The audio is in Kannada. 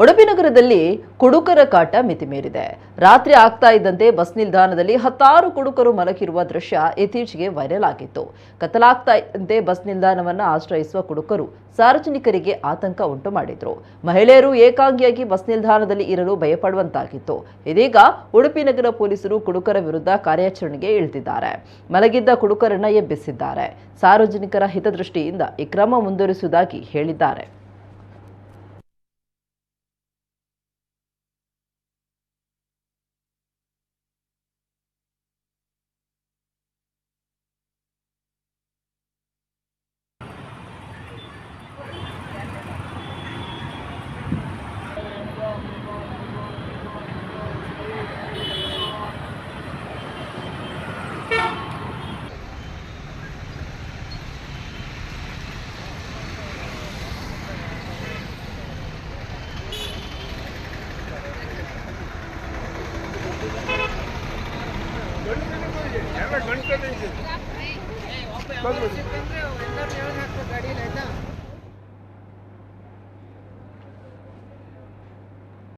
ಉಡುಪಿ ನಗರದಲ್ಲಿ ಕುಡುಕರ ಕಾಟ ಮಿತಿಮೀರಿದೆ. ರಾತ್ರಿ ಆಗ್ತಾ ಇದ್ದಂತೆ ಬಸ್ ನಿಲ್ದಾಣದಲ್ಲಿ 10 ಕುಡುಕರು ಮಲಗಿರುವ ದೃಶ್ಯ ಇತ್ತೀಚೆಗೆ ವೈರಲ್ ಆಗಿತ್ತು. ಕತ್ತಲಾಗ್ತಾ ಇದ್ದಂತೆ ಬಸ್ ನಿಲ್ದಾಣವನ್ನು ಆಶ್ರಯಿಸುವ ಕುಡುಕರು ಸಾರ್ವಜನಿಕರಿಗೆ ಆತಂಕ ಉಂಟು ಮಾಡಿದ್ರು. ಮಹಿಳೆಯರು ಏಕಾಂಗಿಯಾಗಿ ಬಸ್ ನಿಲ್ದಾಣದಲ್ಲಿ ಇರಲು ಭಯಪಡುವಂತಾಗಿತ್ತು. ಇದೀಗ ಉಡುಪಿ ನಗರ ಪೊಲೀಸರು ಕುಡುಕರ ವಿರುದ್ಧ ಕಾರ್ಯಾಚರಣೆಗೆ ಇಳಿದಿದ್ದಾರೆ. ಮಲಗಿದ್ದ ಕುಡುಕರನ್ನ ಎಬ್ಬಿಸಿದ್ದಾರೆ. ಸಾರ್ವಜನಿಕರ ಹಿತದೃಷ್ಟಿಯಿಂದ ಈ ಕ್ರಮ ಮುಂದುವರಿಸುವುದಾಗಿ ಹೇಳಿದ್ದಾರೆ. ಗಂಟೆ